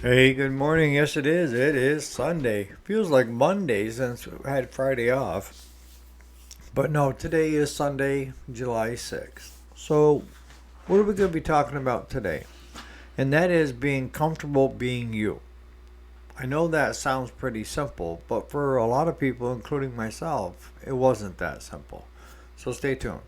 Hey, good morning. Yes, it is. It is Sunday. Feels like Monday since we had Friday off. But no, today is Sunday, July 6th. So, what are we going to be talking about today? And that is being comfortable being you. I know that sounds pretty simple, but for a lot of people, including myself, it wasn't that simple. So, stay tuned.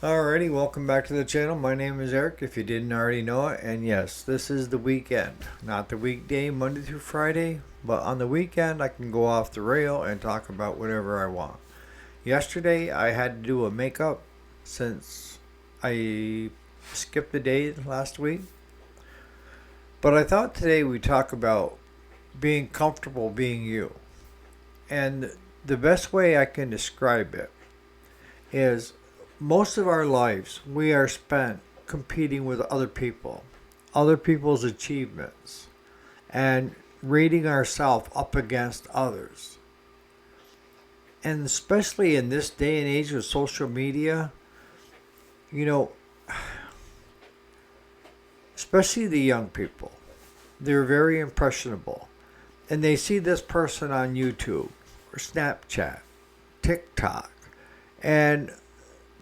Alrighty, welcome back to the channel. My name is Eric, if you didn't already know it. And yes, this is the weekend. Not the weekday, Monday through Friday, but on the weekend I can go off the rail and talk about whatever I want. Yesterday I had to do a makeup since I skipped a day last week. But I thought today we'd talk about being comfortable being you. And the best way I can describe it is most of our lives we are spent competing with other people's achievements, and rating ourselves up against others. And especially in this day and age with social media, you know, especially the young people, they're very impressionable. And they see this person on YouTube or Snapchat, TikTok, and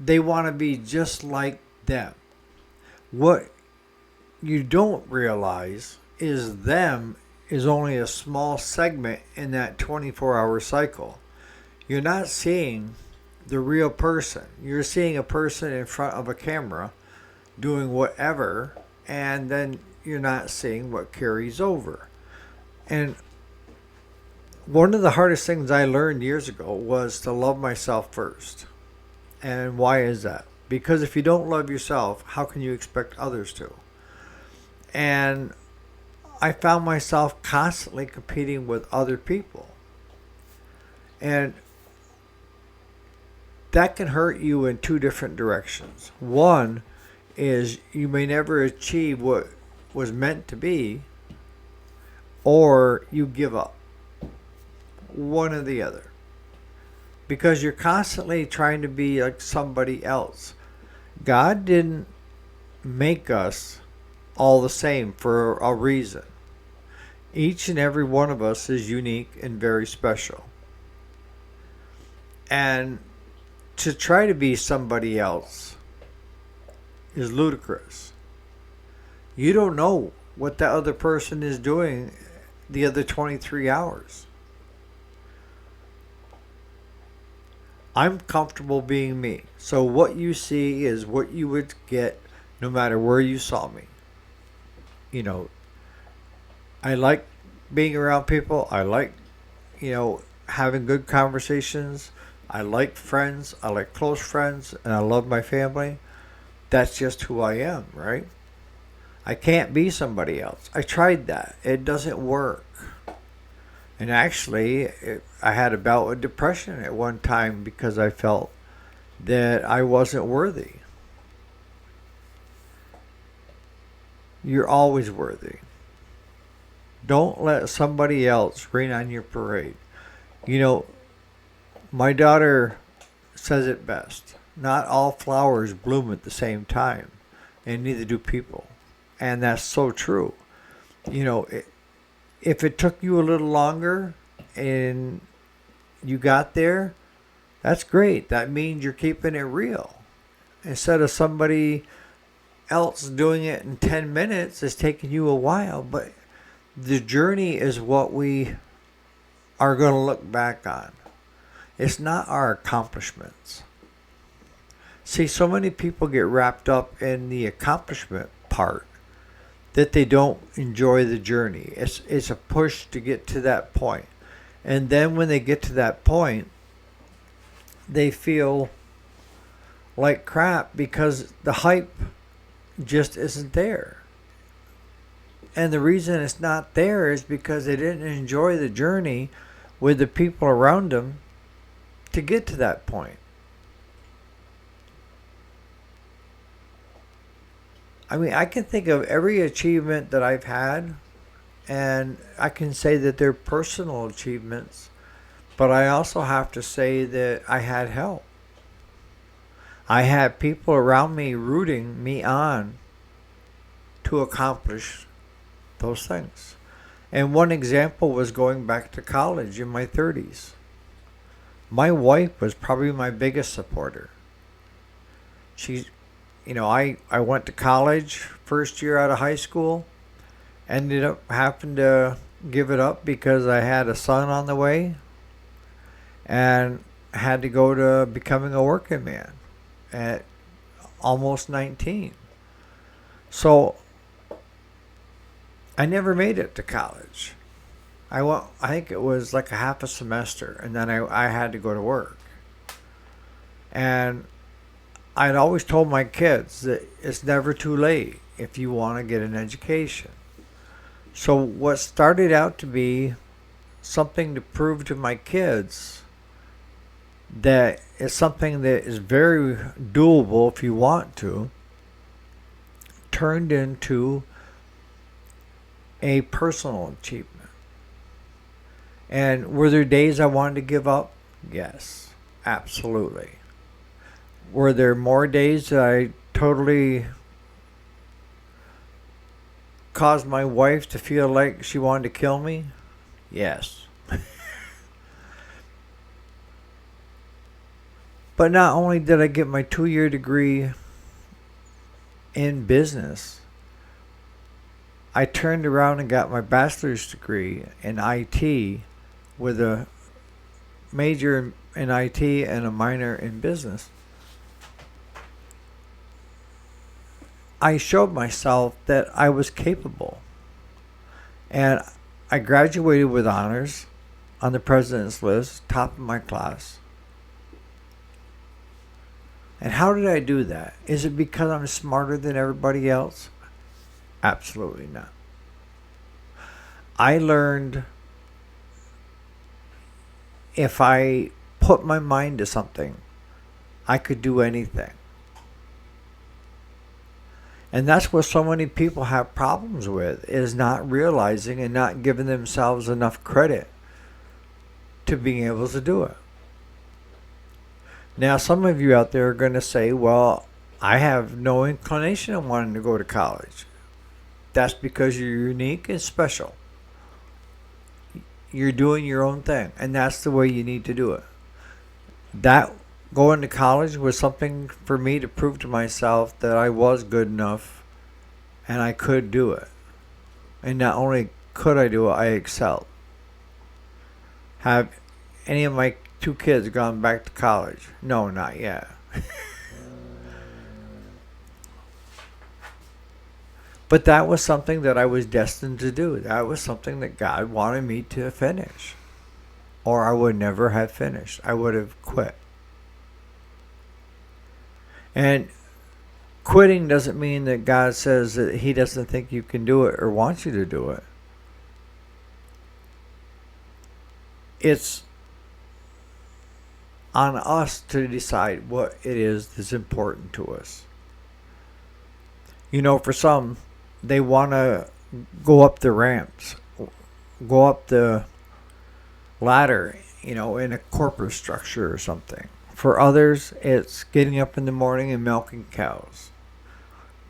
they want to be just like them. What you don't realize is them is only a small segment in that 24-hour cycle. You're not seeing the real person. You're seeing a person in front of a camera doing whatever, and then you're not seeing what carries over. And one of the hardest things I learned years ago was to love myself first. And why is that? Because if you don't love yourself, how can you expect others to? And I found myself constantly competing with other people. And that can hurt you in two different directions. One is you may never achieve what was meant to be, or you give up. One or the other. Because you're constantly trying to be like somebody else. God didn't make us all the same for a reason. Each and every one of us is unique and very special. And to try to be somebody else is ludicrous. You don't know what that other person is doing the other 23 hours. I'm comfortable being me. So what you see is what you would get no matter where you saw me. You know, I like being around people. I like, having good conversations. I like friends. I like close friends. And I love my family. That's just who I am, right? I can't be somebody else. I tried that. It doesn't work. And actually, I had a bout of depression at one time because I felt that I wasn't worthy. You're always worthy. Don't let somebody else rain on your parade. You know, my daughter says it best. Not all flowers bloom at the same time, and neither do people. And that's so true. You know, if it took you a little longer and you got there, that's great. That means you're keeping it real. Instead of somebody else doing it in 10 minutes, it's taking you a while. But the journey is what we are going to look back on. It's not our accomplishments. See, so many people get wrapped up in the accomplishment part that they don't enjoy the journey. It's a push to get to that point. And then when they get to that point, they feel like crap because the hype just isn't there. And the reason it's not there is because they didn't enjoy the journey with the people around them to get to that point. I mean, I can think of every achievement that I've had, and I can say that they're personal achievements, but I also have to say that I had help. I had people around me rooting me on to accomplish those things. And one example was going back to college in my 30s. My wife was probably my biggest supporter. She, I went to college first year out of high school, ended up having to give it up because I had a son on the way and had to go to becoming a working man at almost 19. So I never made it to college. I think it was like a half a semester, and then I had to go to work. And I'd always told my kids that it's never too late if you want to get an education. So what started out to be something to prove to my kids that it's something that is very doable if you want to, turned into a personal achievement. And were there days I wanted to give up? Yes, absolutely. Were there more days that I totally caused my wife to feel like she wanted to kill me? Yes. But not only did I get my 2-year degree in business, I turned around and got my bachelor's degree in IT with a major in IT and a minor in business. I showed myself that I was capable. And I graduated with honors on the president's list, top of my class. And how did I do that? Is it because I'm smarter than everybody else? Absolutely not. I learned if I put my mind to something, I could do anything. And that's what so many people have problems with, is not realizing and not giving themselves enough credit to being able to do it. Now, some of you out there are going to say, well, I have no inclination of wanting to go to college. That's because you're unique and special. You're doing your own thing, and that's the way you need to do it. That going to college was something for me to prove to myself that I was good enough and I could do it. And not only could I do it, I excelled. Have any of my 2 kids gone back to college? No, not yet. But that was something that I was destined to do. That was something that God wanted me to finish. Or I would never have finished. I would have quit. And quitting doesn't mean that God says that He doesn't think you can do it or wants you to do it. It's on us to decide what it is that's important to us. For some, they want to go up the ramps, go up the ladder, in a corporate structure or something. For others, it's getting up in the morning and milking cows.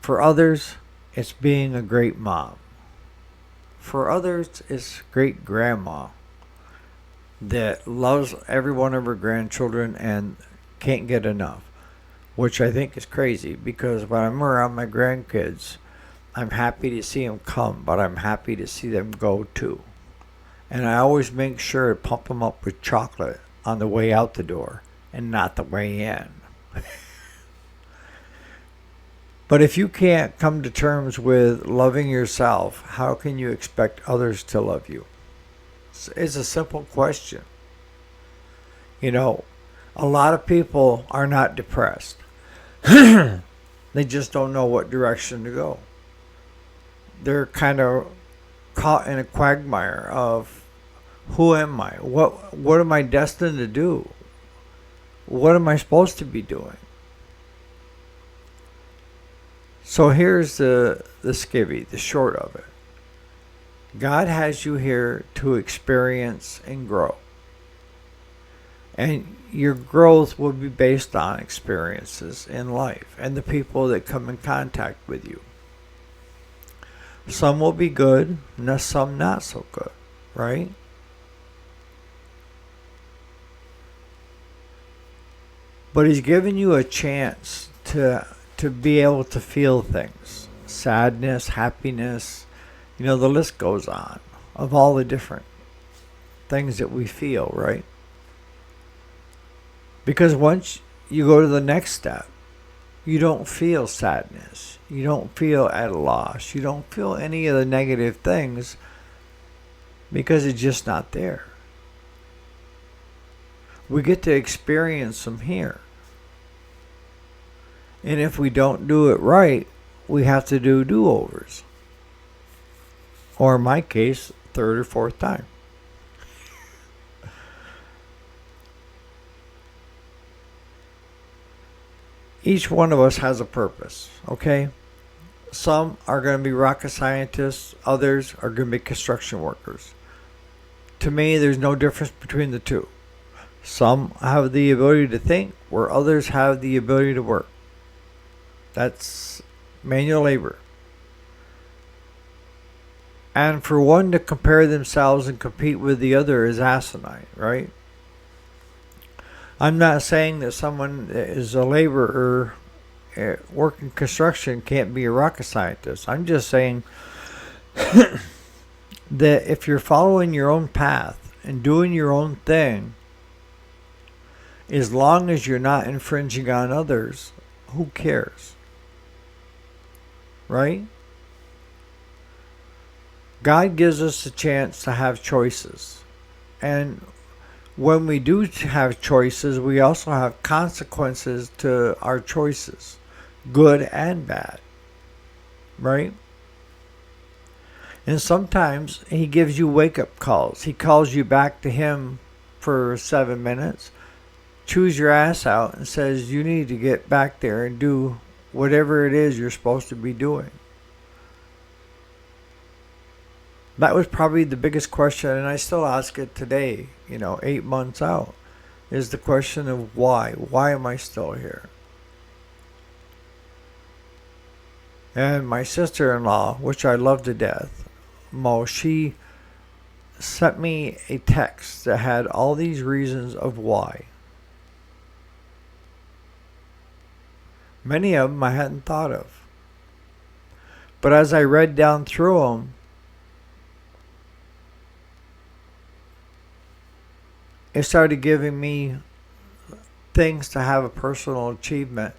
For others, it's being a great mom. For others, it's great grandma that loves every one of her grandchildren and can't get enough, which I think is crazy, because when I'm around my grandkids, I'm happy to see them come, but I'm happy to see them go too. And I always make sure to pump them up with chocolate on the way out the door and not the way in. But if you can't come to terms with loving yourself, how can you expect others to love you? It's a simple question. A lot of people are not depressed. They just don't know what direction to go. They're kind of caught in a quagmire of, who am I? What am I destined to do? What am I supposed to be doing? So here's the skivvy, the short of it. God has you here to experience and grow. And your growth will be based on experiences in life and the people that come in contact with you. Some will be good, and some not so good, right? But he's given you a chance to be able to feel things. Sadness, happiness, the list goes on of all the different things that we feel, right? Because once you go to the next step, you don't feel sadness. You don't feel at a loss. You don't feel any of the negative things because it's just not there. We get to experience them here. And if we don't do it right, we have to do do-overs. Or in my case, third or fourth time. Each one of us has a purpose, okay? Some are going to be rocket scientists. Others are going to be construction workers. To me, there's no difference between the two. Some have the ability to think, where others have the ability to work. That's manual labor. And for one to compare themselves and compete with the other is asinine, right? I'm not saying that someone that is a laborer working construction can't be a rocket scientist. I'm just saying that if you're following your own path and doing your own thing, as long as you're not infringing on others, who cares? Right? God gives us a chance to have choices. And when we do have choices, we also have consequences to our choices, good and bad. Right? And sometimes he gives you wake-up calls. He calls you back to him for 7 minutes, chews your ass out, and says you need to get back there and do whatever it is you're supposed to be doing. That was probably the biggest question, and I still ask it today, 8 months out, is the question of why. Why am I still here? And my sister-in-law, which I love to death, Mo, she sent me a text that had all these reasons of why. Many of them I hadn't thought of. But as I read down through them, it started giving me things to have a personal achievement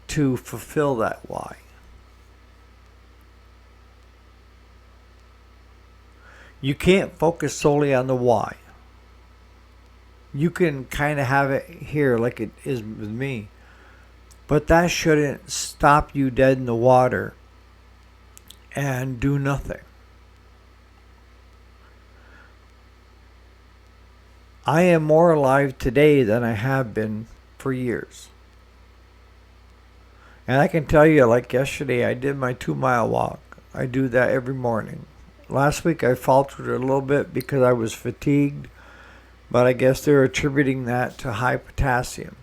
to fulfill that why. You can't focus solely on the why. You can kind of have it here like it is with me. But that shouldn't stop you dead in the water and do nothing. I am more alive today than I have been for years. And I can tell you, like yesterday, I did my 2-mile walk. I do that every morning. Last week I faltered a little bit because I was fatigued, but I guess they're attributing that to high potassium,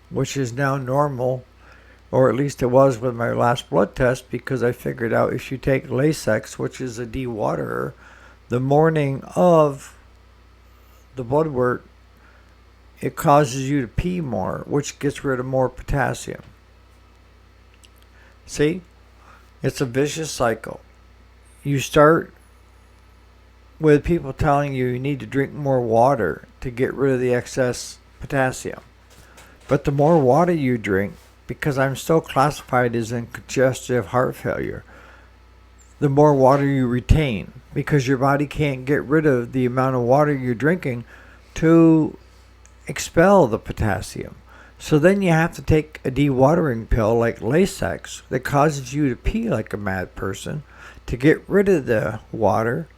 which is now normal, or at least it was with my last blood test, because I figured out if you take Lasix, which is a dewaterer, the morning of the blood work, it causes you to pee more, which gets rid of more potassium. See? It's a vicious cycle. You start with people telling you need to drink more water to get rid of the excess potassium. But the more water you drink, because I'm still classified as in congestive heart failure, the more water you retain, because your body can't get rid of the amount of water you're drinking to expel the potassium. So then you have to take a dewatering pill like Lasix that causes you to pee like a mad person to get rid of the water,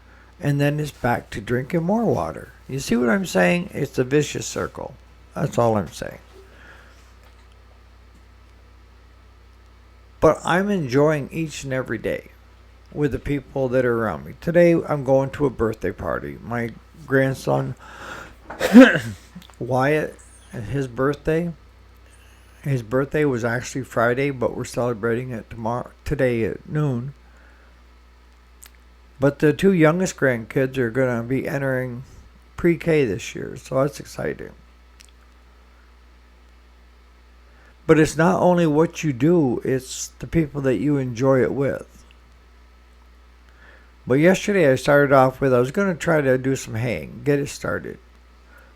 and then it's back to drinking more water. You see what I'm saying? It's a vicious circle. That's all I'm saying. But I'm enjoying each and every day with the people that are around me. Today, I'm going to a birthday party. My grandson, Wyatt, his birthday was actually Friday, but we're celebrating it today at noon. But the two youngest grandkids are going to be entering pre-K this year, so that's exciting. But it's not only what you do, it's the people that you enjoy it with. But yesterday I started off with I was going to try to do some haying, get it started.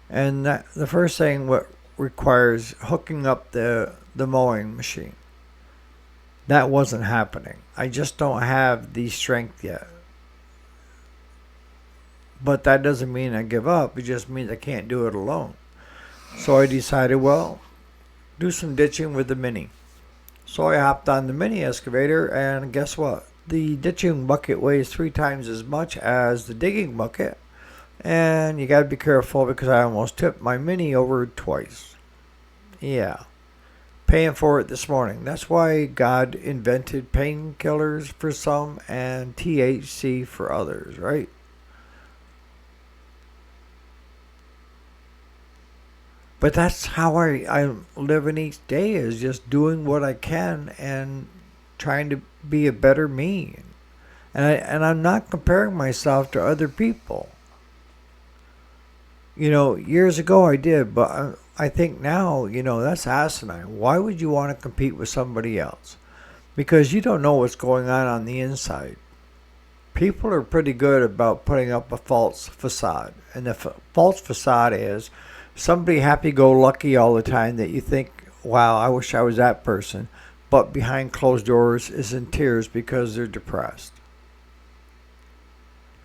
And the first thing what requires hooking up the mowing machine. That wasn't happening. I just don't have the strength yet. But that doesn't mean I give up. It just means I can't do it alone. So I decided, well, do some ditching with the Mini. So I hopped on the Mini excavator, and guess what? The ditching bucket weighs 3 times as much as the digging bucket. And you gotta be careful because I almost tipped my Mini over twice. Yeah. Paying for it this morning. That's why God invented painkillers for some and THC for others, right? But that's how I'm living each day, is just doing what I can and trying to be a better me. And I'm not comparing myself to other people. Years ago I did, but I think now, that's asinine. Why would you want to compete with somebody else? Because you don't know what's going on the inside. People are pretty good about putting up a false facade. And the false facade is somebody happy-go-lucky all the time that you think, wow, I wish I was that person. But behind closed doors is in tears because they're depressed.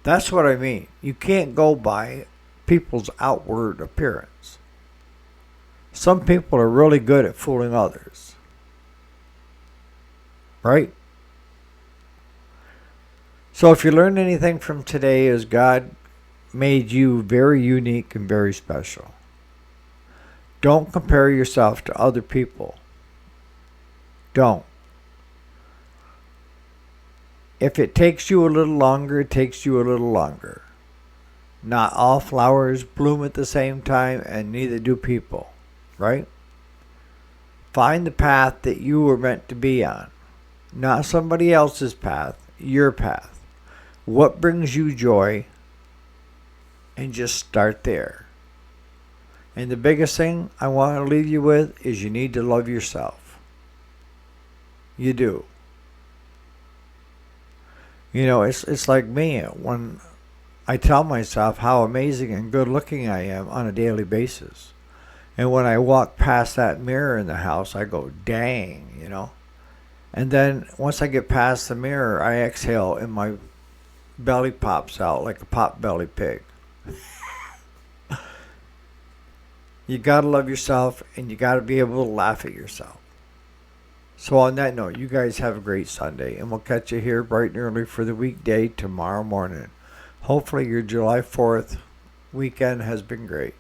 That's what I mean. You can't go by people's outward appearance. Some people are really good at fooling others. Right? So if you learned anything from today, is God made you very unique and very special. Don't compare yourself to other people. Don't. If it takes you a little longer, it takes you a little longer. Not all flowers bloom at the same time, and neither do people. Right? Find the path that you were meant to be on. Not somebody else's path, your path. What brings you joy? And just start there. And the biggest thing I want to leave you with is you need to love yourself. You do. It's like me when I tell myself how amazing and good looking I am on a daily basis. And when I walk past that mirror in the house, I go, dang, And then once I get past the mirror, I exhale and my belly pops out like a pot-belly pig. You got to love yourself, and you got to be able to laugh at yourself. So on that note, you guys have a great Sunday, and we'll catch you here bright and early for the weekday tomorrow morning. Hopefully your July 4th weekend has been great.